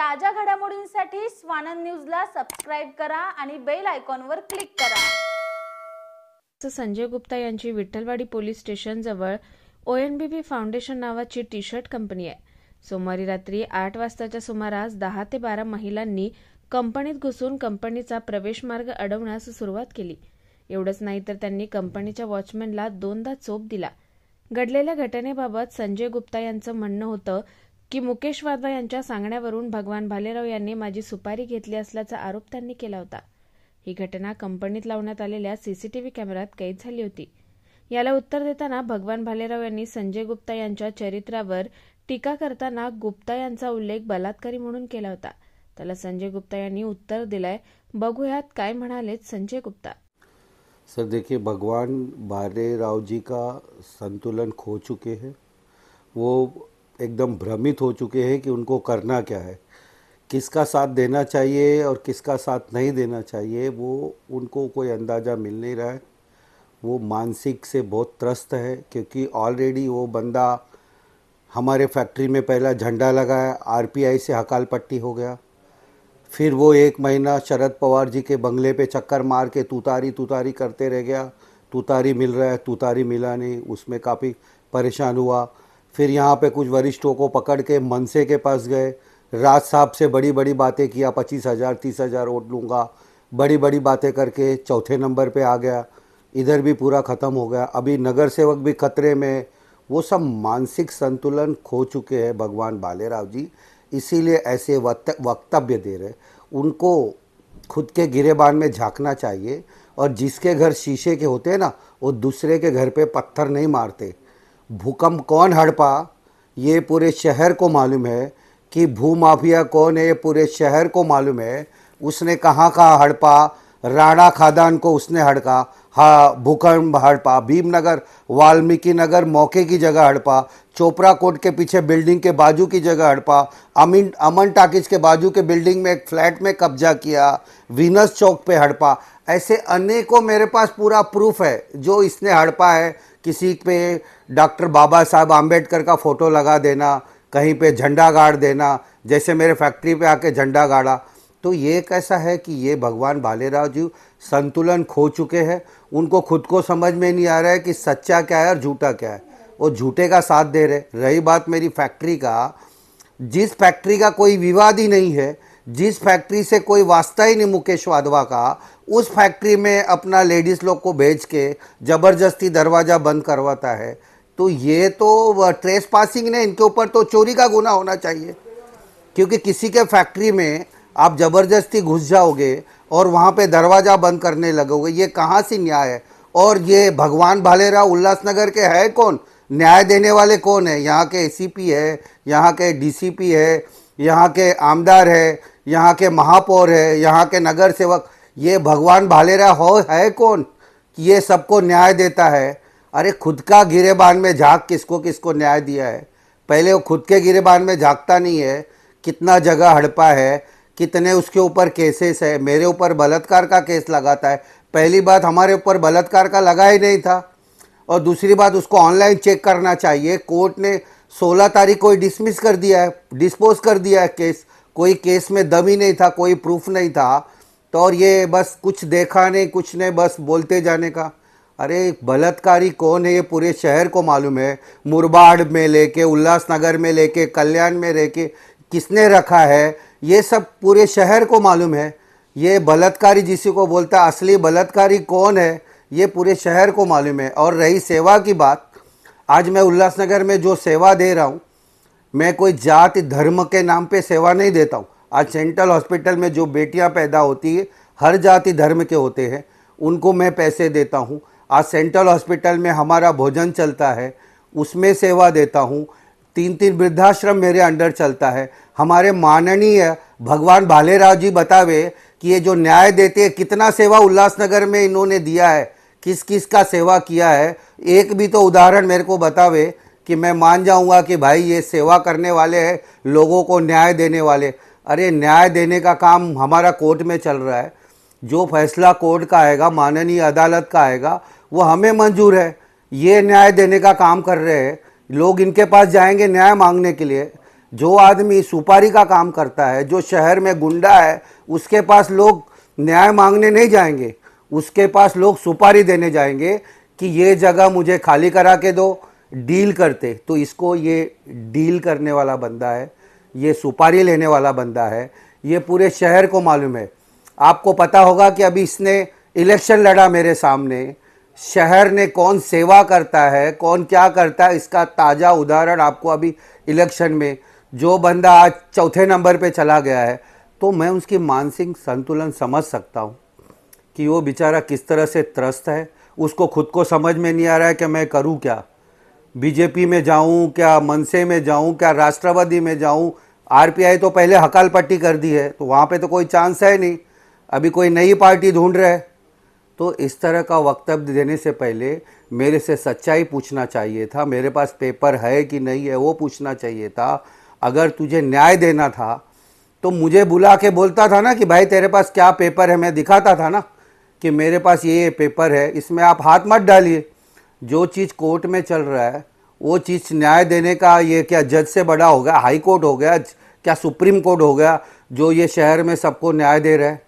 ताज्या घडामोडींसाठी स्वानंद न्यूजला सबस्क्राइब करा आणि बेल आयकॉनवर क्लिक करा। संजय गुप्ता यांची विठ्ठलवाडी पोलीस स्टेशन जवळ ONBB फाउंडेशन नावाची टी-शर्ट कंपनी आहे। सोमवारी रात्री 8 वाजताच्या सुमारास 10 ते 12 महिलांनी कंपनीत घुसून कंपनीचा प्रवेश मार्ग अडवण्यास सुरुवात केली। एवढंच नाही तर त्यांनी कंपनीच्या वॉचमॅनला 2दा चोप दिला। घडलेल्या घटनेबाबत संजय गुप्ता यांचं म्हणणं होतं की मुकेश वाधवा यांच्या सांगण्यावरून भगवान भालेराव यांनी माझी सुपारी घेतली असल्याचा आरोप त्यांनी केला होता। ही घटना कंपनीत लावण्यात आलेल्या सीसीटीव्ही कॅमेऱ्यात कैद झाली होती। याला उत्तर देताना भगवान भालेराव यांनी संजय गुप्ता यांच्या चरित्रावर टीका करताना गुप्ता यांचा उल्लेख बलात्कारी म्हणून केला होता। त्याला संजय गुप्ता यांनी उत्तर दिलंय। बघूयात काय म्हणालेत संजय गुप्ता। सर देखिए, भगवान भालेराव जी का संतुलन खो चुके हैं। वो एकदम भ्रमित हो चुके हैं कि उनको करना क्या है, किसका साथ देना चाहिए और किसका साथ नहीं देना चाहिए, वो उनको कोई अंदाज़ा मिल नहीं रहा है। वो मानसिक से बहुत त्रस्त है, क्योंकि ऑलरेडी वो बंदा हमारे फैक्ट्री में पहला झंडा लगाया, RPI से हकाल पट्टी हो गया। फिर वो 1 महीना शरद पवार जी के बंगले पे चक्कर मार के तूतारी करते रह गया। तूतारी मिल रहा है, तूतारी मिला नहीं, उसमें काफ़ी परेशान हुआ। फिर यहाँ पे कुछ वरिष्ठों को पकड़ के मनसे के पास गए, राज साहब से बड़ी बड़ी बातें किया, 25,000 30,000 वोट लूँगा, बड़ी बड़ी बातें करके चौथे नंबर पे आ गया। इधर भी पूरा ख़त्म हो गया। अभी नगर सेवक भी खतरे में। वो सब मानसिक संतुलन खो चुके हैं भगवान भालेराव जी, इसीलिए ऐसे वक्तव्य दे रहे। उनको खुद के गिरेबान में झांकना चाहिए, और जिसके घर शीशे के होते हैं ना, वो दूसरे के घर पे पत्थर नहीं मारते। भूकंप कौन हड़पा ये पूरे शहर को मालूम है, कि भूमाफिया कौन है ये पूरे शहर को मालूम है। उसने कहाँ कहाँ हड़पा, राणा खादान को उसने हड़का, हाँ भूकंप हड़पा, भीमनगर वाल्मीकि नगर मौके की जगह हड़पा, चोपड़ा कोर्ट के पीछे बिल्डिंग के बाजू की जगह हड़पा, अमन टाकिज के बाजू के बिल्डिंग में एक फ्लैट में कब्जा किया, वीनस चौक पे हड़पा। ऐसे अनेकों मेरे पास पूरा प्रूफ है जो इसने हड़पा है। किसी पे डॉक्टर बाबा साहब आम्बेडकर का फ़ोटो लगा देना, कहीं पे झंडा गाड़ देना, जैसे मेरे फैक्ट्री पे आके झंडा गाड़ा। तो ये कैसा है कि ये भगवान भालेराव जी संतुलन खो चुके हैं। उनको खुद को समझ में नहीं आ रहा है कि सच्चा क्या है और झूठा क्या है। वो झूठे का साथ दे रहे। रही बात मेरी फैक्ट्री का, जिस फैक्ट्री का कोई विवाद ही नहीं है, जिस फैक्ट्री से कोई वास्ता ही नहीं मुकेश वाधवा का, उस फैक्ट्री में अपना लेडीज़ लोग को भेज के ज़बरदस्ती दरवाज़ा बंद करवाता है। तो ये तो ट्रेस पासिंग ने, इनके ऊपर तो चोरी का गुनाह होना चाहिए। क्योंकि किसी के फैक्ट्री में आप ज़बरदस्ती घुस जाओगे और वहाँ पे दरवाज़ा बंद करने लगोगे, ये कहाँ से न्याय है। और ये भगवान भालेराव उल्लासनगर के है कौन, न्याय देने वाले कौन है। यहाँ के ACP है, यहाँ के DCP है, यहाँ के आमदार है, यहाँ के महापौर है, यहाँ के नगर सेवक। ये भगवान भालेराव है कौन कि ये सबको न्याय देता है। अरे खुद का गिरेबान में झांक, किसको किसको न्याय दिया है। पहले वो खुद के गिरेबान में झांकता नहीं है, कितना जगह हड़पा है, कितने उसके ऊपर केसेस है। मेरे ऊपर बलात्कार का केस लगाता है। पहली बात, हमारे ऊपर बलात्कार का लगा ही नहीं था, और दूसरी बात उसको ऑनलाइन चेक करना चाहिए। कोर्ट ने 16 तारीख को डिसमिस कर दिया है, डिस्पोज कर दिया है केस। कोई केस में दम ही नहीं था, कोई प्रूफ नहीं था। तो और ये बस कुछ देखा नहीं, कुछ नहीं, बस बोलते जाने का। अरे बलात्कारी कौन है ये पूरे शहर को मालूम है। मुरबाड में लेके, उल्लासनगर में लेके, कल्याण में लेके किसने रखा है, ये सब पूरे शहर को मालूम है। ये बलात्कारी जिसी को बोलता है, असली बलात्कारी कौन है, ये पूरे शहर को मालूम है। और रही सेवा की बात, आज मैं उल्लासनगर में जो सेवा दे रहा हूँ, मैं कोई जाति धर्म के नाम पे सेवा नहीं देता हूँ। आज सेंट्रल हॉस्पिटल में जो बेटियाँ पैदा होती है, हर जाति धर्म के होते हैं, उनको मैं पैसे देता हूँ। आज सेंट्रल हॉस्पिटल में हमारा भोजन चलता है, उसमें सेवा देता हूँ। 3-3 वृद्धाश्रम मेरे अंडर चलता है। हमारे माननीय भगवान भालेराव जी बतावे कि ये जो न्याय देते हैं, कितना सेवा उल्लासनगर में इन्होंने दिया है, किस किस का सेवा किया है। एक भी तो उदाहरण मेरे को बतावे कि मैं मान जाऊंगा कि भाई ये सेवा करने वाले हैं, लोगों को न्याय देने वाले। अरे न्याय देने का काम हमारा कोर्ट में चल रहा है। जो फैसला कोर्ट का आएगा, माननीय अदालत का आएगा, वो हमें मंजूर है। ये न्याय देने का काम कर रहे हैं लोग। इनके पास जाएंगे न्याय मांगने के लिए, जो आदमी सुपारी का काम करता है, जो शहर में गुंडा है, उसके पास लोग न्याय मांगने नहीं जाएंगे, उसके पास लोग सुपारी देने जाएंगे कि ये जगह मुझे खाली करा के दो, डील करते। तो इसको ये डील करने वाला बंदा है, ये सुपारी लेने वाला बंदा है, ये पूरे शहर को मालूम है। आपको पता होगा कि अभी इसने इलेक्शन लड़ा मेरे सामने, शहर ने कौन सेवा करता है, कौन क्या करता है, इसका ताज़ा उदाहरण आपको अभी इलेक्शन में जो बंदा आज चौथे नंबर पे चला गया है, तो मैं उसकी मानसिक संतुलन समझ सकता हूँ कि वो बेचारा किस तरह से त्रस्त है। उसको खुद को समझ में नहीं आ रहा है कि मैं करूँ क्या, बीजेपी में जाऊँ क्या, मनसे में जाऊँ क्या, राष्ट्रवादी में जाऊँ। आरपीआई तो पहले हकाल पट्टी कर दी है, तो वहाँ पे तो कोई चांस है नहीं, अभी कोई नई पार्टी ढूंढ रहे है। तो इस तरह का वक्तव्य देने से पहले मेरे से सच्चाई पूछना चाहिए था, मेरे पास पेपर है कि नहीं है वो पूछना चाहिए था। अगर तुझे न्याय देना था तो मुझे बुला के बोलता था ना कि भाई तेरे पास क्या पेपर है, मैं दिखाता था ना कि मेरे पास ये पेपर है, इसमें आप हाथ मत डालिए। जो चीज़ कोर्ट में चल रहा है वो चीज़ न्याय देने का ये क्या जज से बड़ा हो गया, हाई कोर्ट हो गया, क्या सुप्रीम कोर्ट हो गया जो ये शहर में सबको न्याय दे रहा है।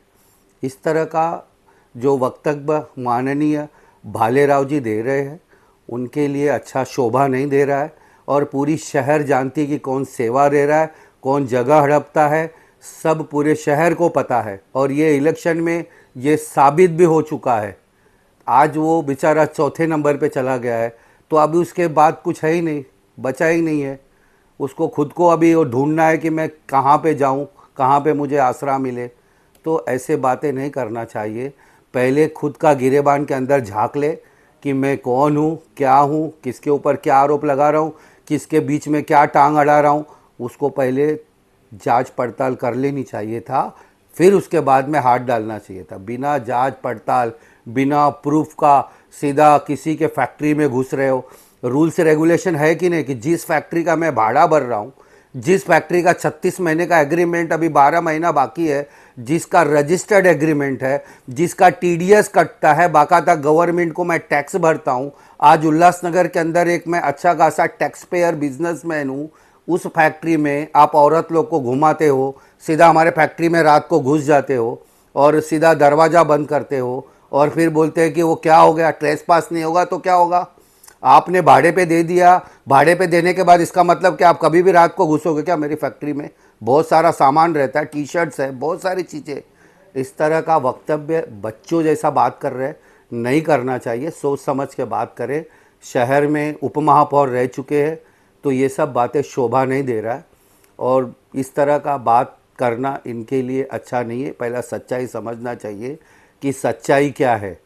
इस तरह का जो वक्तव्य माननीय भालेराव जी दे रहे हैं उनके लिए अच्छा शोभा नहीं दे रहा है। और पूरी शहर जानती है कि कौन सेवा दे रहा है, कौन जगह हड़पता है, सब पूरे शहर को पता है। और ये इलेक्शन में ये साबित भी हो चुका है। आज वो बेचारा चौथे नंबर पे चला गया है, तो अभी उसके बाद कुछ है ही नहीं, बचा ही नहीं है। उसको खुद को अभी वो ढूंढना है कि मैं कहाँ पे जाऊँ, कहाँ पे मुझे आसरा मिले। तो ऐसे बातें नहीं करना चाहिए। पहले खुद का गिरेबान के अंदर झांक ले कि मैं कौन हूँ, क्या हूँ, किसके ऊपर क्या आरोप लगा रहा हूँ, किसके बीच में क्या टांग अड़ा रहा हूँ। उसको पहले जांच पड़ताल कर लेनी चाहिए था, फिर उसके बाद में हाथ डालना चाहिए था। बिना जांच पड़ताल, बिना प्रूफ का सीधा किसी के फैक्ट्री में घुस रहे हो। रूल्स रेगुलेशन है कि नहीं कि जिस फैक्ट्री का मैं भाड़ा भर रहा हूँ, जिस फैक्ट्री का 36 महीने का एग्रीमेंट अभी 12 महीना बाकी है, जिसका रजिस्टर्ड एग्रीमेंट है, जिसका टीडीएस कटता है, बाकायदा गवर्नमेंट को मैं टैक्स भरता हूँ। आज उल्लासनगर के अंदर एक मैं अच्छा खासा टैक्स पेयर बिजनेसमैन हूँ। उस फैक्ट्री में आप औरत लोग को घुमाते हो, सीधा हमारे फैक्ट्री में रात को घुस जाते हो और सीधा दरवाज़ा बंद करते हो और फिर बोलते हैं कि वो क्या हो गया, ट्रेस पास नहीं होगा तो क्या होगा। आपने भाड़े पे दे दिया, भाड़े पे देने के बाद इसका मतलब कि आप कभी भी रात को घुसोगे क्या मेरी फैक्ट्री में? बहुत सारा सामान रहता है, टी शर्ट्स है, बहुत सारी चीज़ें। इस तरह का वक्तव्य बच्चों जैसा बात कर रहे हैं, नहीं करना चाहिए। सोच समझ के बात करें। शहर में उपमहापौर रह चुके हैं, तो ये सब बातें शोभा नहीं दे रहा है और इस तरह का बात करना इनके लिए अच्छा नहीं है। पहला सच्चाई समझना चाहिए कि सच्चाई क्या है।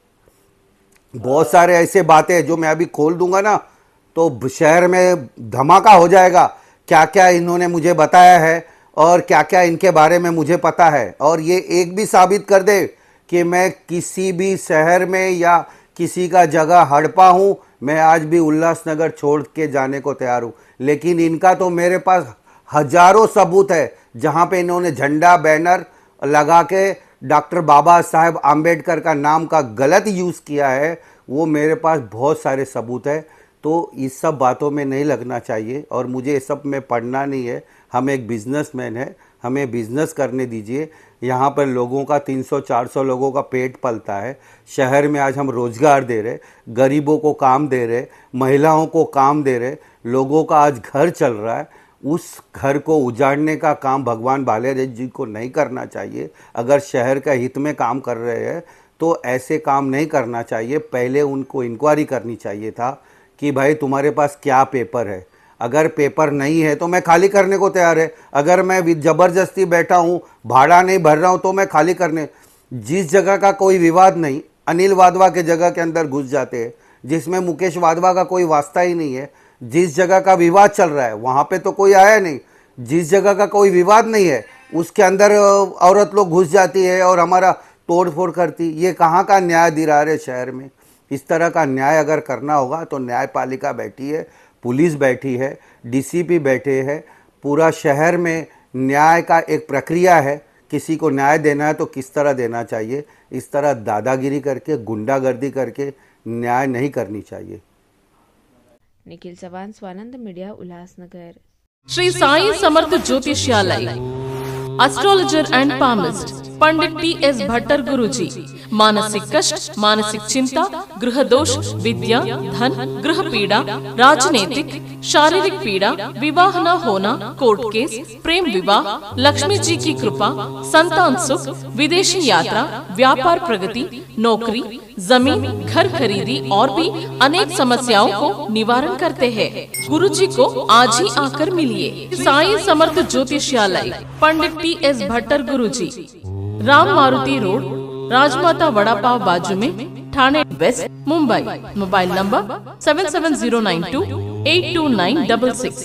बहुत सारे ऐसे बातें हैं जो मैं अभी खोल दूंगा ना तो शहर में धमाका हो जाएगा। क्या क्या इन्होंने मुझे बताया है और क्या क्या इनके बारे में मुझे पता है, और ये एक भी साबित कर दे कि मैं किसी भी शहर में या किसी का जगह हड़पा हूँ, मैं आज भी उल्लासनगर छोड़ के जाने को तैयार हूँ। लेकिन इनका तो मेरे पास हजारों सबूत है जहाँ पे इन्होंने झंडा बैनर लगा के डॉक्टर बाबा साहेब आम्बेडकर का नाम का गलत यूज़ किया है, वो मेरे पास बहुत सारे सबूत है। तो इस सब बातों में नहीं लगना चाहिए और मुझे ये सब में पढ़ना नहीं है। हम एक बिजनेसमैन है, हमें बिजनेस करने दीजिए। यहाँ पर लोगों का 300-400 लोगों का पेट पलता है। शहर में आज हम रोज़गार दे रहे, गरीबों को काम दे रहे, महिलाओं को काम दे रहे, लोगों का आज घर चल रहा है। उस घर को उजाड़ने का काम भगवान भालेराव जी को नहीं करना चाहिए। अगर शहर का हित में काम कर रहे हैं तो ऐसे काम नहीं करना चाहिए। पहले उनको इंक्वायरी करनी चाहिए था कि भाई तुम्हारे पास क्या पेपर है। अगर पेपर नहीं है तो मैं खाली करने को तैयार है। अगर मैं ज़बरदस्ती बैठा हूँ, भाड़ा नहीं भर रहा हूँ, तो मैं खाली करने। जिस जगह का कोई विवाद नहीं, अनिल वाधवा के जगह के अंदर घुस जाते हैं जिसमें मुकेश वाधवा का कोई वास्ता ही नहीं है। जिस जगह का विवाद चल रहा है वहाँ पे तो कोई आया नहीं। जिस जगह का कोई विवाद नहीं है उसके अंदर औरत लोग घुस जाती है और हमारा तोड़ फोड़ करती। ये कहाँ का न्याय दिला रहे शहर में? इस तरह का न्याय अगर करना होगा तो न्यायपालिका बैठी है, पुलिस बैठी है, डीसीपी बैठे हैं। पूरा शहर में न्याय का एक प्रक्रिया है। किसी को न्याय देना है तो किस तरह देना चाहिए। इस तरह दादागिरी करके, गुंडागर्दी करके न्याय नहीं करनी चाहिए। Nikhil Chavan, Swanand media, Ulhasnagar. Shri Sai Samarth Jyotishyalaya, astrologer and palmist Pandit T S. Bhattar Guruji. मानसिक कष्ट, मानसिक चिंता, गृह दोष, विद्या, धन, गृह पीड़ा, राजनीतिक, शारीरिक पीड़ा, विवाह न होना, कोर्ट केस, प्रेम विवाह, लक्ष्मी जी की कृपा, संतान सुख, विदेशी यात्रा, व्यापार प्रगति, नौकरी, जमीन, घर खरीदी और भी अनेक समस्याओं को निवारण करते हैं। गुरुजी को आज ही आकर मिलिए। साई समर्थ ज्योतिष्यालय, पंडित टी.एस. भट्टर गुरुजी, राम मारुति रोड, राजमाता वड़ा पाव बाजू में, Thane west, Mumbai. Mobile number 7709282966।